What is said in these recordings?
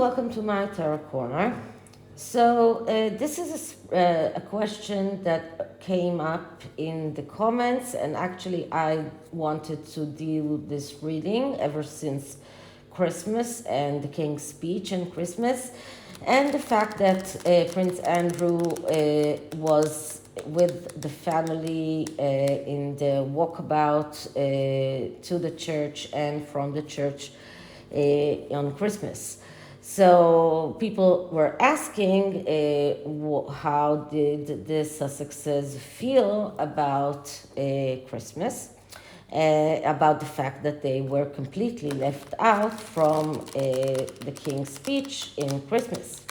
welcome to my Tarot Corner. So this is a question that came up in the comments, and actually I wanted to do this reading ever since Christmas and the King's speech and Christmas, and the fact that Prince Andrew was with the family in the walkabout to the church and from the church on Christmas. So people were asking how did the Sussexes feel about Christmas, about the fact that they were completely left out from the King's speech in Christmas.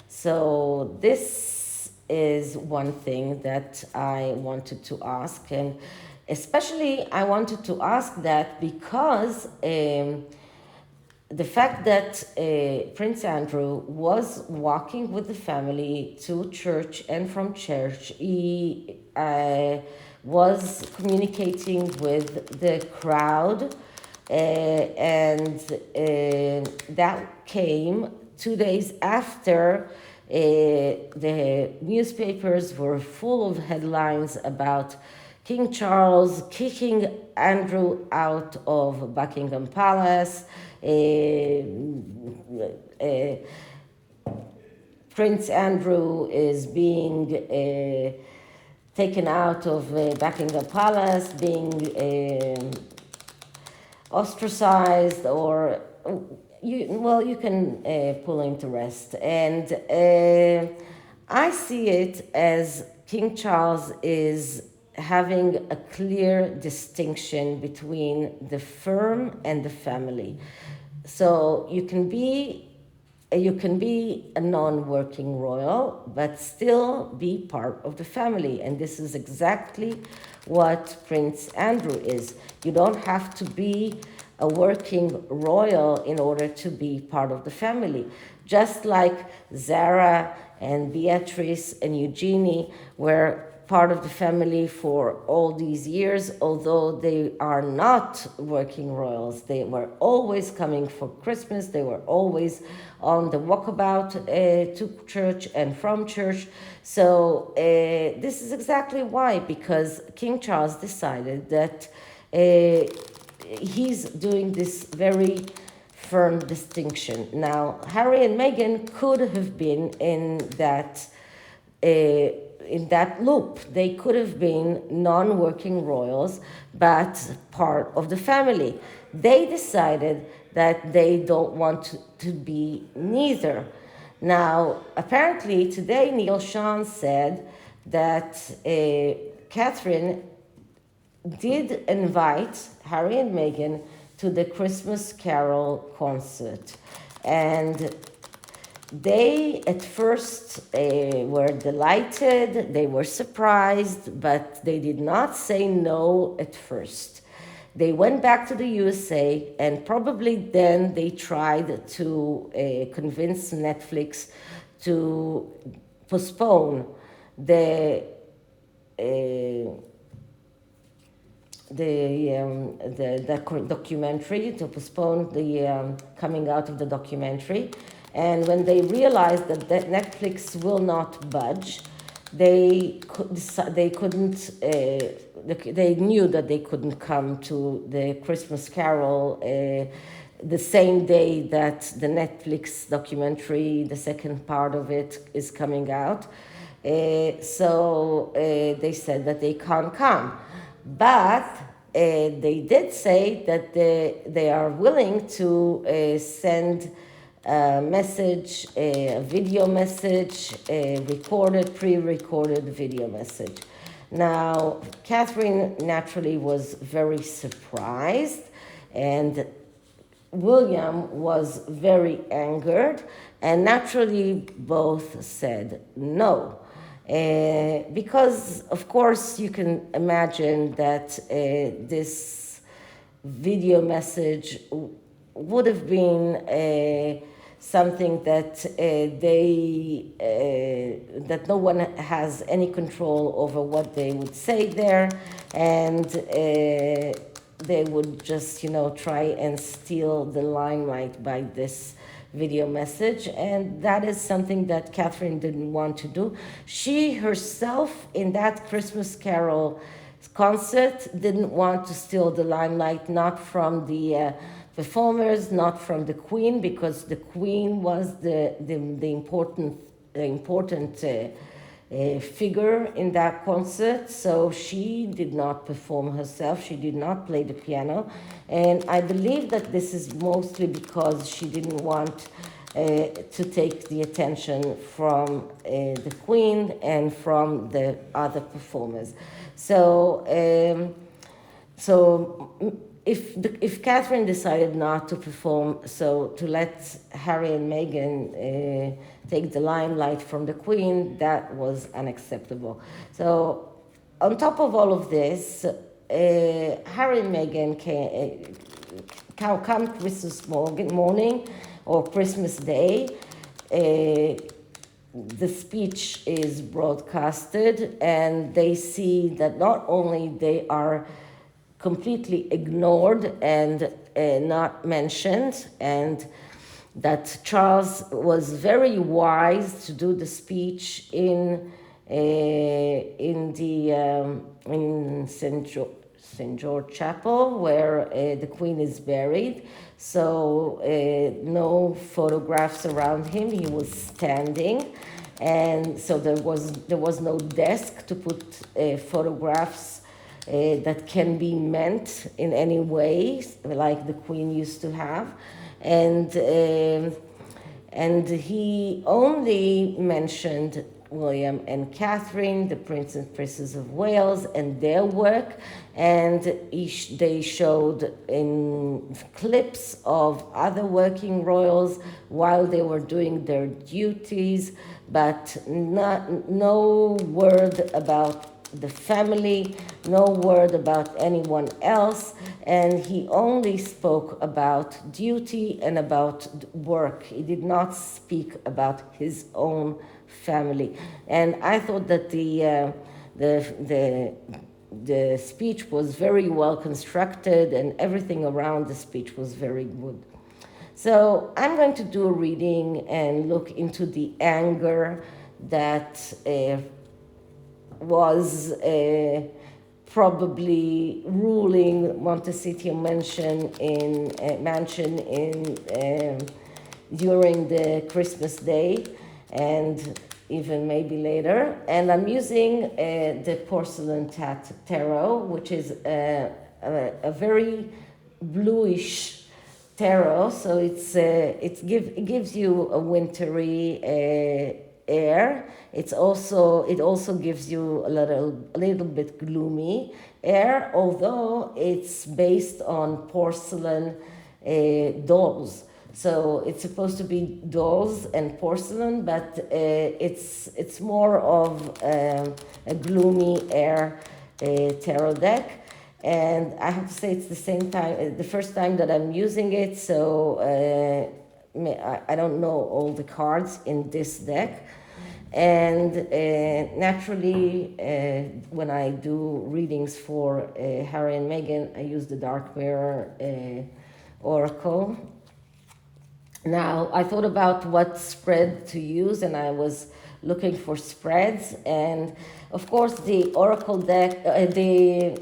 So this is one thing that I wanted to ask, and especially I wanted to ask that because the fact that Prince Andrew was walking with the family to church and from church, he was communicating with the crowd, and that came 2 days after the newspapers were full of headlines about King Charles kicking Andrew out of Buckingham Palace, Prince Andrew is being taken out of Buckingham Palace, being ostracized, or you can pull him to rest. And I see it as King Charles is having a clear distinction between the firm and the family. So you can be a non-working royal, but still be part of the family. And this is exactly what Prince Andrew is. You don't have to be a working royal in order to be part of the family. Just like Zara and Beatrice and Eugenie were part of the family for all these years, although they are not working royals. They were always coming for Christmas. They were always on the walkabout to church and from church. So this is exactly why, because King Charles decided that he's doing this very firm distinction. Now, Harry and Meghan could have been in that loop. They could have been non-working royals, but part of the family. They decided that they don't want to be neither. Now, apparently today Neil Sean said that Catherine did invite Harry and Meghan to the Christmas Carol concert, and they at first were delighted, they were surprised, but they did not say no at first. They went back to the USA, and probably then they tried to convince Netflix to postpone the documentary, to postpone the coming out of the documentary. And when they realized that Netflix will not budge, they knew that they couldn't come to the Christmas Carol the same day that the Netflix documentary, the second part of it, is coming out. So they said that they can't come. But they did say that they are willing to send a message, a video message, a pre-recorded video message. Now, Catherine naturally was very surprised, and William was very angered, and naturally both said no. Because, of course, you can imagine that this video message would have been something that that no one has any control over what they would say there, and they would just, try and steal the limelight by this video message. And that is something that Catherine didn't want to do. She herself, in that Christmas Carol concert, didn't want to steal the limelight, not from the performers, not from the Queen, because the Queen was the important figure in that concert. So she did not perform herself. She did not play the piano. And I believe that this is mostly because she didn't want to take the attention from the Queen and from the other performers. So, if Catherine decided not to perform, so to let Harry and Meghan take the limelight from the Queen, that was unacceptable. So, on top of all of this, Harry and Meghan come Christmas morning or Christmas Day. The speech is broadcasted, and they see that not only they are completely ignored and not mentioned, and that Charles was very wise to do the speech in St. George Chapel, where the Queen is buried. So no photographs around him. He was standing, and so there was no desk to put photographs that can be meant in any way, like the Queen used to have, and he only mentioned William and Catherine, the Prince and Princess of Wales, and their work, and they showed in clips of other working royals while they were doing their duties, but no word about the family, no word about anyone else, and he only spoke about duty and about work. He did not speak about his own family. And I thought that the speech was very well constructed, and everything around the speech was very good. So I'm going to do a reading and look into the anger that was probably ruling Montecito mansion during the Christmas day, and even maybe later. And I'm using the porcelain tarot, which is a very bluish tarot. So it gives you a wintry air. It also gives you a little bit gloomy air, although it's based on porcelain dolls. So it's supposed to be dolls and porcelain, but it's more of a gloomy air tarot deck. And I have to say it's the first time that I'm using it, so I don't know all the cards in this deck. And naturally, when I do readings for Harry and Meghan, I use the Dark Mirror Oracle. Now, I thought about what spread to use, and I was looking for spreads. And of course, the Oracle deck, the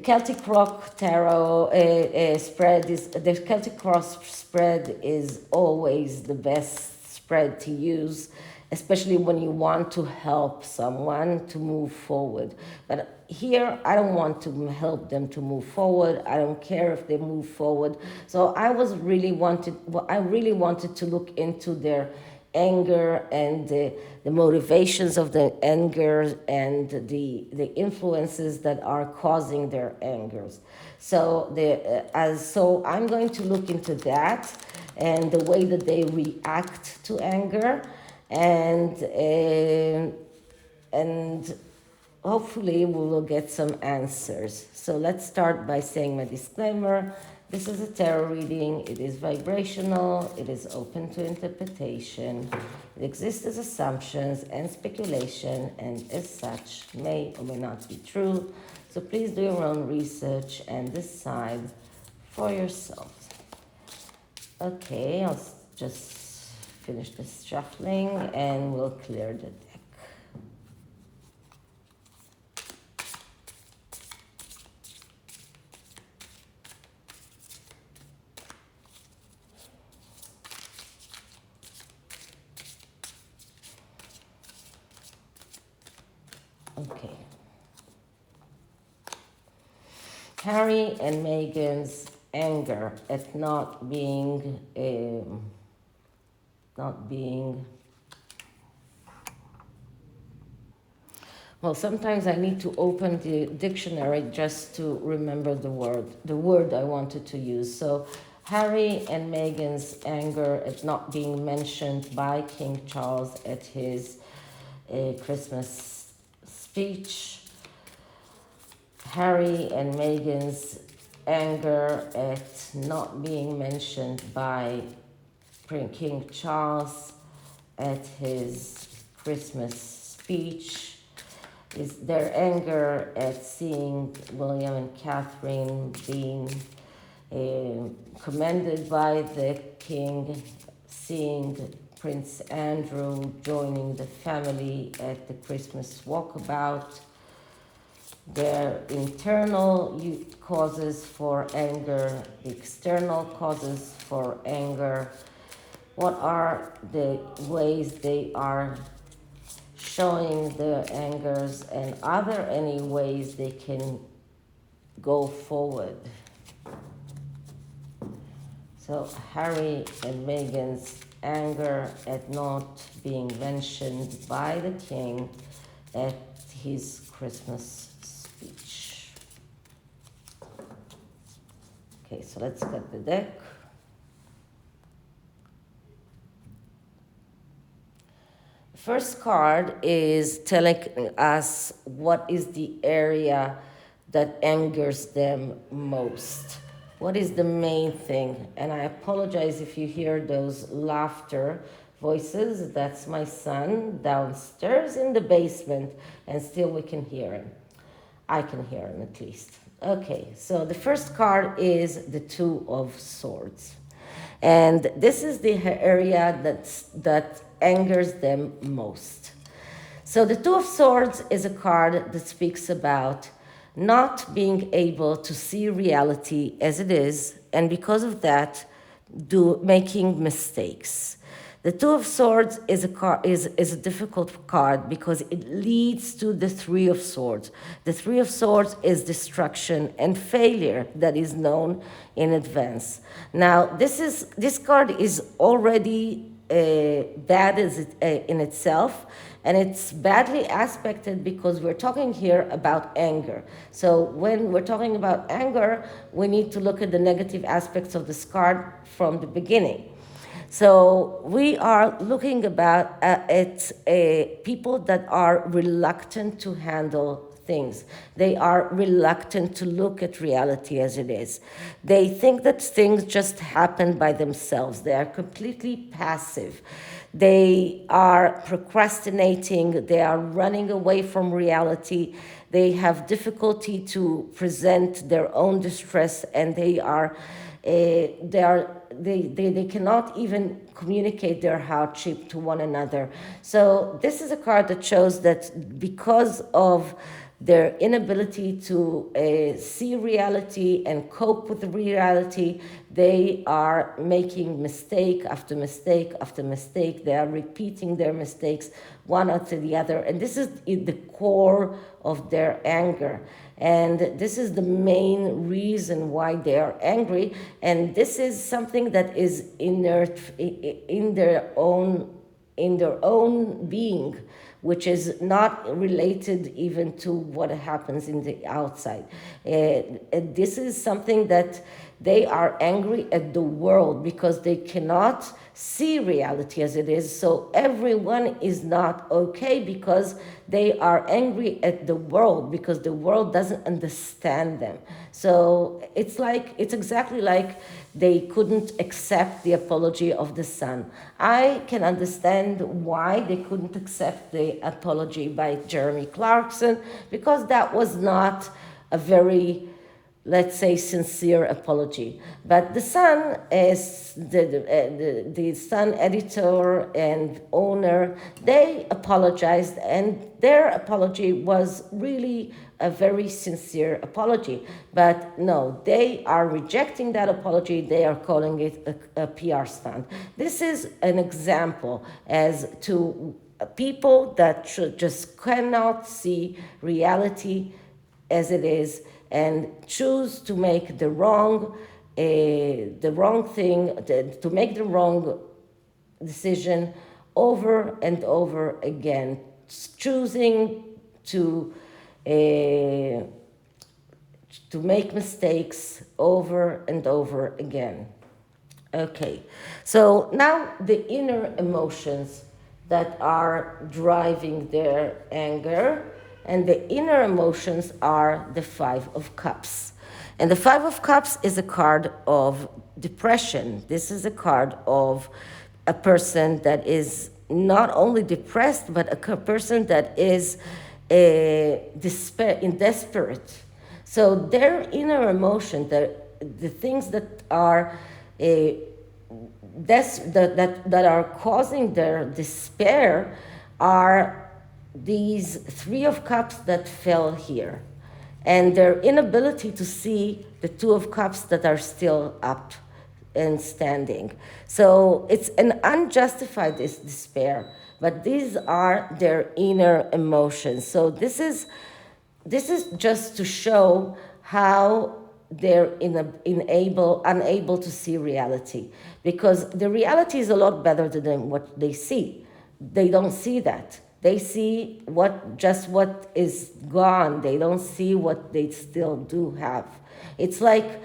Celtic Rock Tarot spread the Celtic Cross spread is always the best spread to use, especially when you want to help someone to move forward. But here, I don't want to help them to move forward. I don't care if they move forward. So I really wanted to look into their anger and the motivations of the anger and the influences that are causing their angers. So so I'm going to look into that and the way that they react to anger, and hopefully we will get some answers. So let's start by saying my disclaimer. This is a tarot reading. It is vibrational. It is open to interpretation. It exists as assumptions and speculation, and as such may or may not be true. So please do your own research and decide for yourself. Okay, I'll just finish this shuffling and we'll clear the deck. Okay. Harry and Meghan's anger at not being well, sometimes I need to open the dictionary just to remember the word I wanted to use. So Harry and Meghan's anger at not being mentioned by King Charles at his Christmas speech. Harry and Meghan's anger at not being mentioned by King Charles at his Christmas speech. Is their anger at seeing William and Catherine being commended by the king, seeing Prince Andrew joining the family at the Christmas walkabout. Their internal causes for anger, the external causes for anger. What are the ways they are showing their angers, and are there any ways they can go forward? So Harry and Meghan's anger at not being mentioned by the king at his Christmas speech. Okay, so let's get the deck. First card is telling us what is the area that angers them most. What is the main thing? And I apologize if you hear those laughter voices. That's my son downstairs in the basement, and still we can hear him. I can hear him at least. Okay, so the first card is the Two of Swords. And this is the area that angers them most. So the Two of Swords is a card that speaks about not being able to see reality as it is, and because of that, making mistakes. The Two of Swords is a difficult card because it leads to the Three of Swords. The Three of Swords is destruction and failure that is known in advance. Now, this card is already bad in itself, and it's badly aspected because we're talking here about anger. So when we're talking about anger, we need to look at the negative aspects of this card from the beginning. So we are looking at people that are reluctant to handle things. They are reluctant to look at reality as it is. They think that things just happen by themselves. They are completely passive. They are procrastinating. They are running away from reality. They have difficulty to present their own distress, and they cannot even communicate their hardship to one another. So this is a card that shows that because of their inability to see reality and cope with the reality, they are making mistake after mistake after mistake. They are repeating their mistakes one after the other. And this is the core of their anger. And this is the main reason why they are angry. And this is something that is inert in their own being, which is not related even to what happens in the outside. This is something that They are angry at the world because they cannot see reality as it is. So everyone is not okay because they are angry at the world because the world doesn't understand them. So it's exactly like they couldn't accept the apology of the son. I can understand why they couldn't accept the apology by Jeremy Clarkson, because that was not a very, let's say, sincere apology. But the Sun, as the Sun editor and owner, they apologized, and their apology was really a very sincere apology. But no, they are rejecting that apology. They are calling it a PR stunt. This is an example as to people that should just cannot see reality as it is and choose to make the wrong thing, to make the wrong decision over and over again, choosing to make mistakes over and over again. Okay, so now the inner emotions that are driving their anger, and the inner emotions are the Five of Cups. And the Five of Cups is a card of depression. This is a card of a person that is not only depressed, but a person that is desperate. So their inner emotion, the things that are that are causing their despair are these Three of Cups that fell here, and their inability to see the Two of Cups that are still up and standing. So it's an unjustified despair, but these are their inner emotions. So this is just to show how they're unable to see reality, because the reality is a lot better than what they see. They don't see that. They see what is gone. They don't see what they still do have. It's like,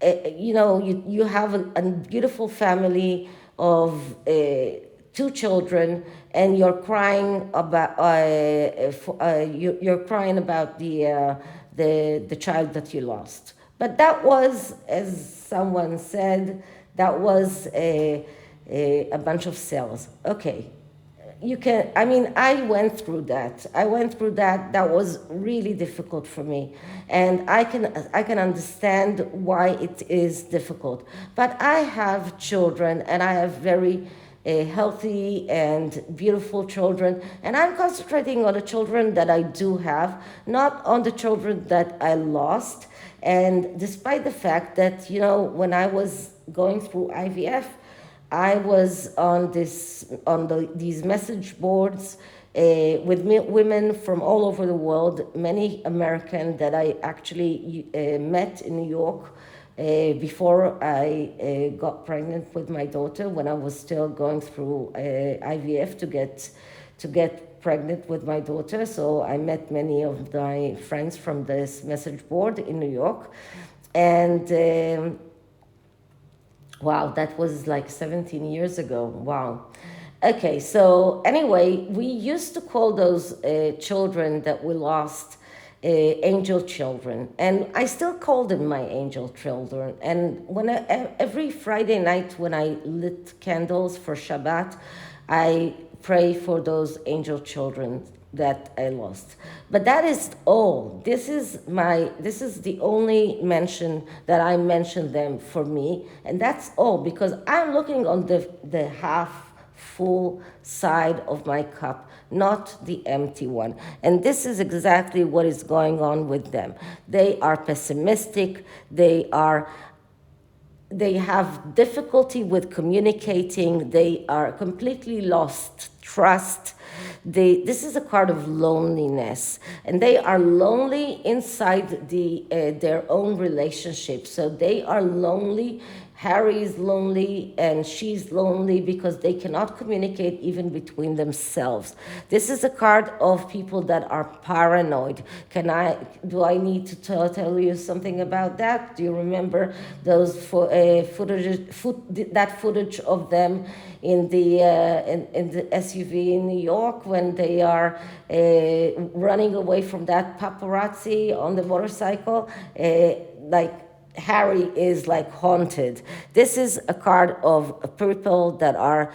you have a beautiful family of 2 children, and you're crying about the child that you lost. But that was, as someone said, that was a bunch of cells. Okay. I went through that. That was really difficult for me. And I can understand why it is difficult. But I have children, and I have very healthy and beautiful children. And I'm concentrating on the children that I do have, not on the children that I lost. And despite the fact that, when I was going through IVF, I was on these message boards with women from all over the world, many American that I actually met in New York before I got pregnant with my daughter, when I was still going through IVF to get pregnant with my daughter. So I met many of my friends from this message board in New York, and wow, that was like 17 years ago. Wow. Okay, so anyway, we used to call those children that we lost angel children. And I still call them my angel children. And every Friday night when I lit candles for Shabbat, I pray for those angel children that I lost. But that is all. This is the only mention that I mentioned them for me, and that's all, because I'm looking on the half full side of my cup, not the empty one. And this is exactly what is going on with them. They are pessimistic. They have difficulty with communicating. They are completely lost trust. This is a card of loneliness, and they are lonely inside their own relationship. So they are lonely. Harry is lonely and she's lonely because they cannot communicate even between themselves. This is a card of people that are paranoid. Do I need to tell you something about that? Do you remember those that footage of them in the SUV in New York when they are running away from that paparazzi on the motorcycle? Like Harry is like haunted. This is a card of people that are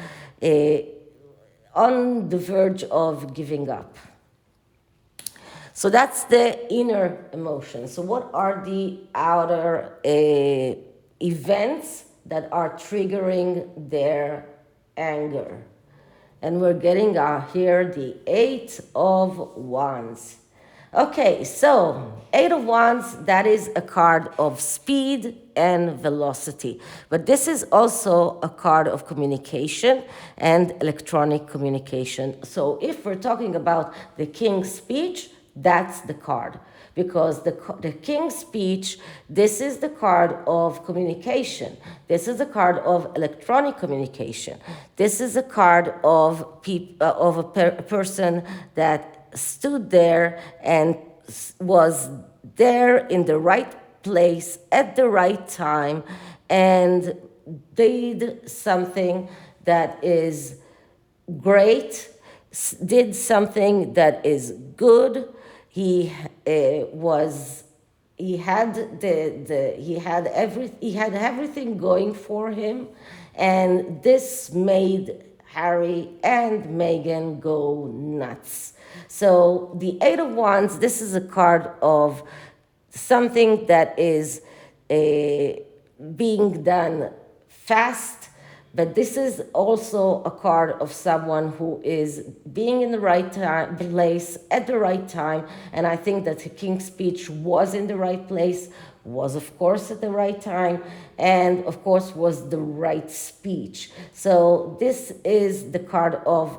on the verge of giving up. So that's the inner emotion. So what are the outer events that are triggering their anger? And we're getting here the 8 of Wands. Okay, so 8 of Wands, that is a card of speed and velocity. But this is also a card of communication and electronic communication. So if we're talking about the King's Speech, that's the card. Because the King's Speech, this is the card of communication. This is a card of electronic communication. This is a card of a person that stood there and was there in the right place at the right time and did something that is great, did something that is good. He had everything going for him, and this made Harry and Meghan go nuts. So the 8 of Wands, this is a card of something that is being done fast, but this is also a card of someone who is being in the right place at the right time. And I think that the King's Speech was in the right place, was of course at the right time, and of course was the right speech. So this is the card of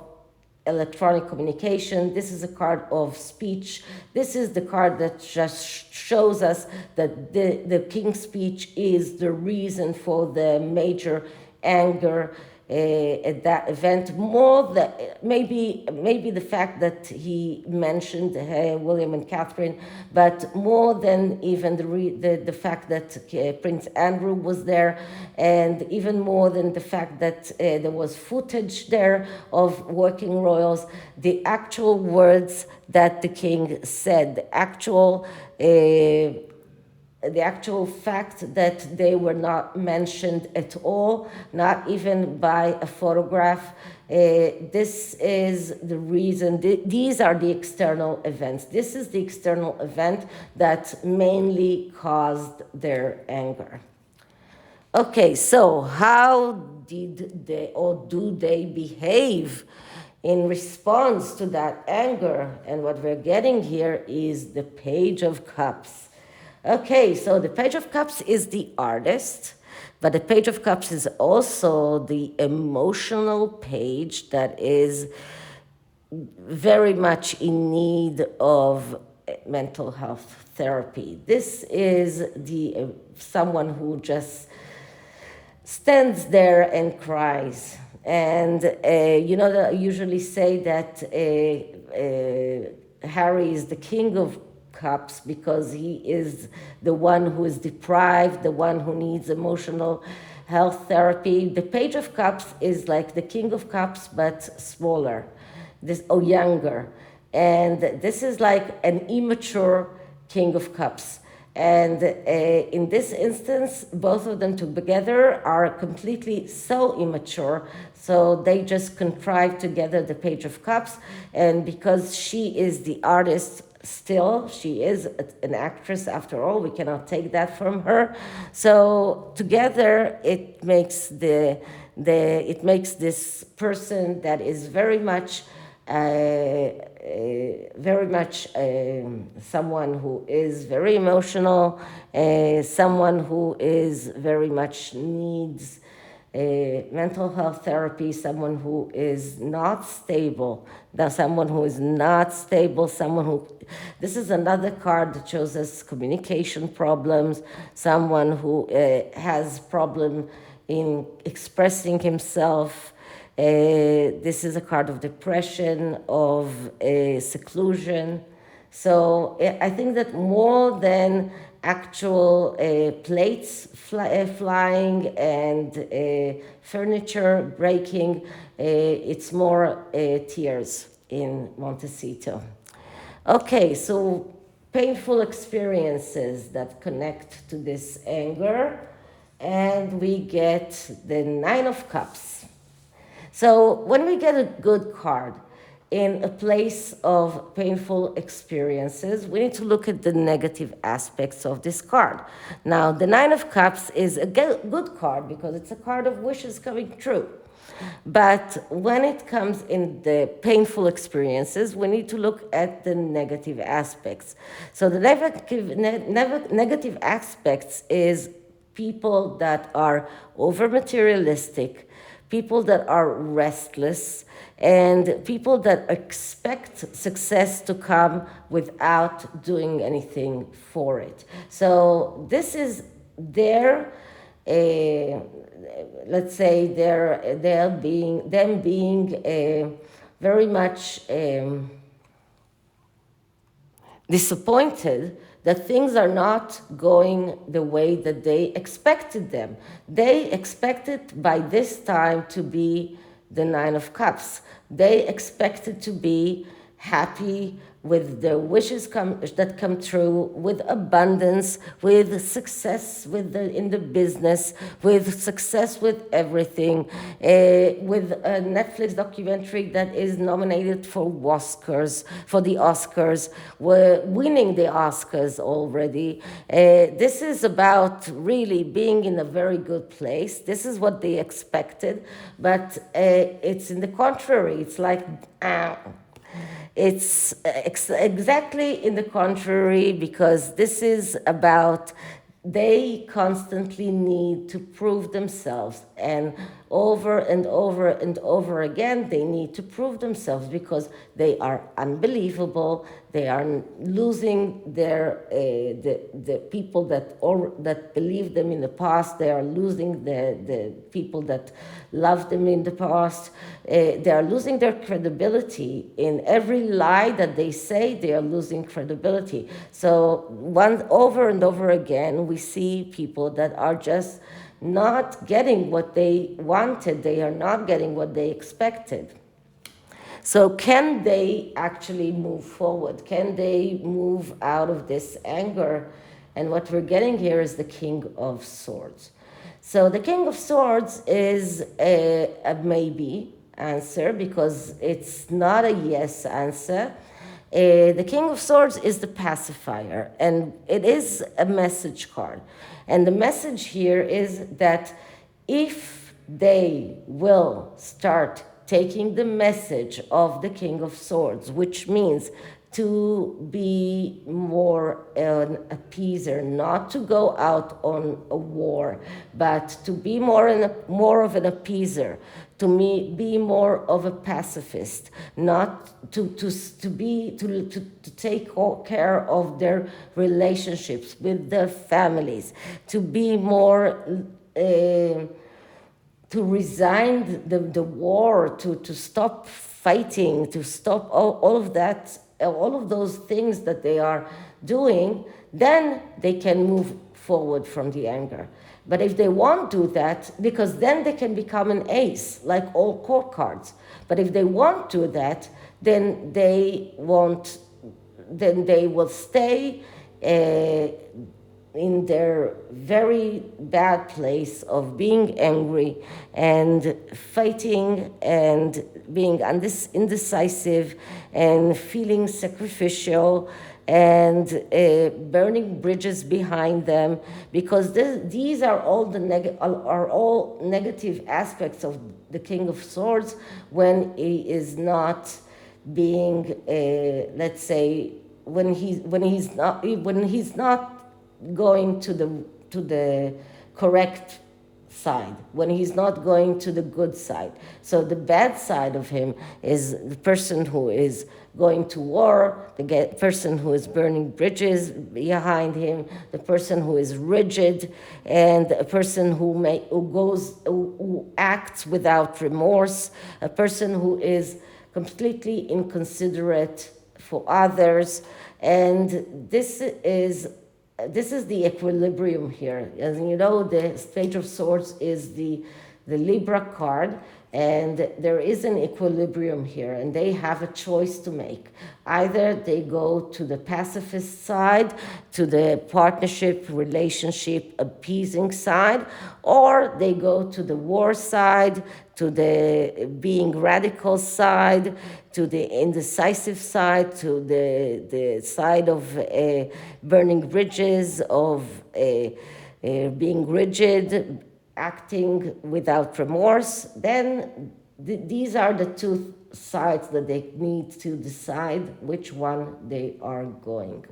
electronic communication. This is a card of speech. This is the card that just shows us that the King's Speech is the reason for the major anger at that event. More than maybe the fact that he mentioned William and Catherine, but more than even the fact that Prince Andrew was there, and even more than the fact that there was footage there of working royals, the actual words that the king said, the actual fact that they were not mentioned at all, not even by a photograph. This is the reason. These are the external events. This is the external event that mainly caused their anger. Okay, so how did they or do they behave in response to that anger? And what we're getting here is the Page of Cups. Okay, so the Page of Cups is the artist, but the Page of Cups is also the emotional page that is very much in need of mental health therapy. This is someone who just stands there and cries. And I usually say that Harry is the King of Cups because he is the one who is deprived, the one who needs emotional health therapy. The Page of Cups is like the King of Cups, but smaller, younger. And this is like an immature King of Cups. And in this instance, both of them together are completely so immature. So they just contrive together the Page of Cups. And because she is the artist, still, she is an actress after all. We cannot take that from her. So together, it makes this person that is very much someone who is very emotional, someone who is very much needs mental health therapy, someone who is not stable. Now, someone who is not stable, someone who, this is another card that shows us communication problems, someone who has problem in expressing himself. This is a card of depression, of seclusion. So I think that more than actual plates flying and furniture breaking, it's more tears in Montecito. Okay, so painful experiences that connect to this anger, and we get the Nine of Cups. So when we get a good card in a place of painful experiences, we need to look at the negative aspects of this card. Now, the Nine of Cups is a good card because it's a card of wishes coming true. But when it comes in the painful experiences, we need to look at the negative aspects. So the negative aspects is people that are over materialistic, people that are restless, and people that expect success to come without doing anything for it. So this is their, let's say, them being very much disappointed that things are not going the way that they expected them. They expected by this time to be the Nine of Cups. They expected to be happy with their wishes that come true, with abundance, with success in the business, with success with everything, with a Netflix documentary that is nominated for the Oscars, we're winning the Oscars already. This is about really being in a very good place. This is what they expected, but it's in the contrary. It's like, it's exactly in the contrary, because this is about they constantly need to prove themselves, and over and over and over again they need to prove themselves because they are unbelievable. They are losing their the people that believed them in the past. They are losing the people that loved them in the past. They are losing their credibility. In every lie that they say, they are losing credibility. So over and over again, we see people that are just not getting what they wanted. They are not getting what they expected. So can they actually move forward? Can they move out of this anger? And what we're getting here is the King of Swords. So the King of Swords is a maybe answer, because it's not a yes answer. The King of Swords is the pacifier, and it is a message card. And the message here is that if they will start taking the message of the King of Swords, which means to be more an appeaser, not to go out on a war, but to be more of an appeaser, to be more of a pacifist, not to take care of their relationships with their families, to be more to resign the war, to stop fighting, to stop all of that, all of those things that they are doing, then they can move forward from the anger. But if they won't do that, because then they can become an ace, like all court cards. But if they won't do that, then they won't, then they will stay in their very bad place of being angry and fighting and being indecisive and feeling sacrificial and burning bridges behind them, because these are all all negative aspects of the King of Swords when he is not being, let's say, when he's not going to the correct side, when he's not going to the good side. So the bad side of him is the person who is going to war, the person who is burning bridges behind him, the person who is rigid, and a person who acts without remorse, a person who is completely inconsiderate for others. And this is the equilibrium here. As you know, the Page of Swords is the Libra card, and there is an equilibrium here, and they have a choice to make. Either they go to the pacifist side, to the partnership, relationship, appeasing side, or they go to the war side, to the being radical side, to the indecisive side, to the side of burning bridges, of being rigid, acting without remorse. Then these are the two sides that they need to decide which one they are going.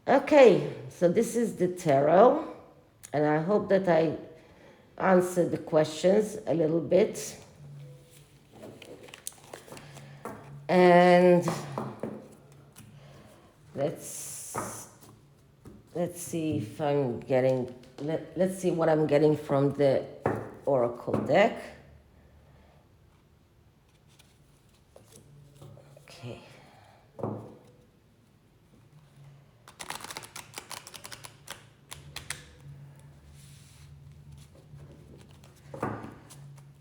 Okay, so this is the tarot, and I hope that I answered the questions a little bit. And let's see if I'm getting, let's see what I'm getting from the Oracle deck. Okay.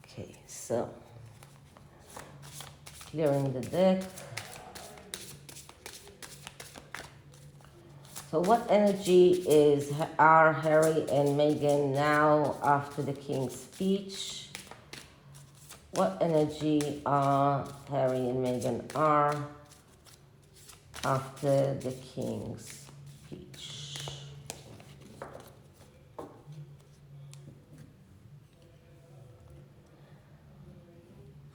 Okay, so clearing the deck. So what energy are Harry and Meghan now after the King's speech? What energy are Harry and Meghan are after the King's speech?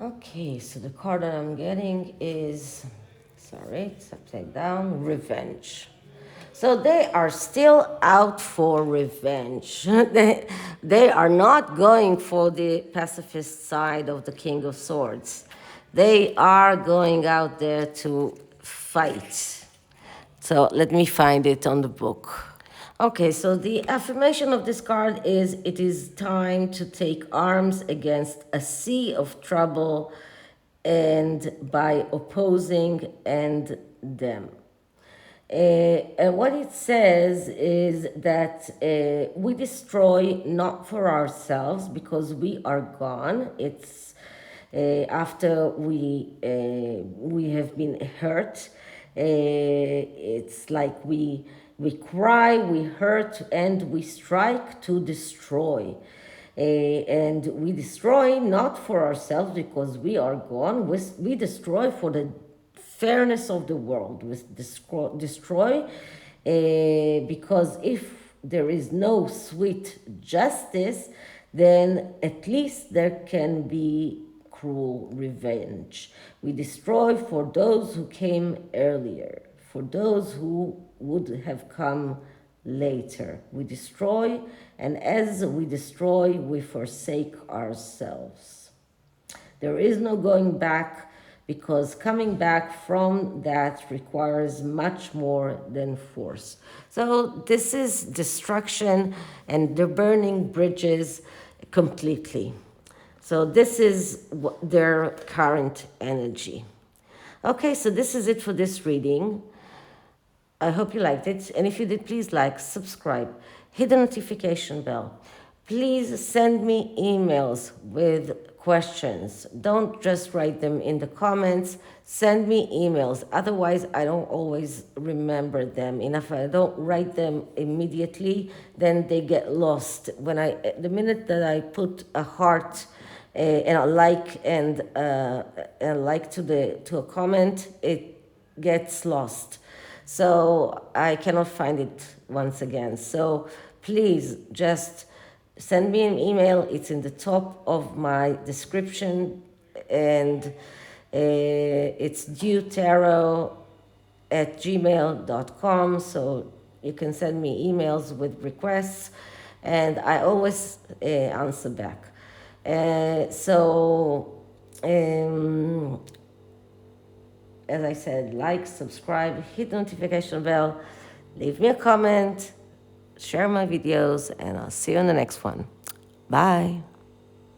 Okay, so the card that I'm getting is, sorry, it's upside down, revenge. So they are still out for revenge. They are not going for the pacifist side of the King of Swords. They are going out there to fight. So let me find it on the book. Okay, so the affirmation of this card is, it is time to take arms against a sea of trouble and by opposing and them. And what it says is that we destroy not for ourselves because we are gone. It's after we have been hurt. It's like we cry, we hurt, and we strike to destroy. And we destroy not for ourselves because we are gone. We destroy for the fairness of the world. We destroy because if there is no sweet justice, then at least there can be cruel revenge. We destroy for those who came earlier, for those who would have come later. We destroy, and as we destroy, we forsake ourselves. There is no going back, because coming back from that requires much more than force. So this is destruction, and they're burning bridges completely. So this is their current energy. Okay, so this is it for this reading. I hope you liked it, and if you did, please like, subscribe, hit the notification bell. Please send me emails with questions. Don't just write them in the comments. Send me emails. Otherwise, I don't always remember them. And if I don't write them immediately, then they get lost. The minute that I put a heart and a like to a comment, it gets lost. So I cannot find it once again. So please just send me an email. It's in the top of my description, and it's DEWTAROT@gmail.com. So you can send me emails with requests, and I always answer back. As I said, like, subscribe, hit the notification bell, leave me a comment, share my videos, and I'll see you in the next one. Bye.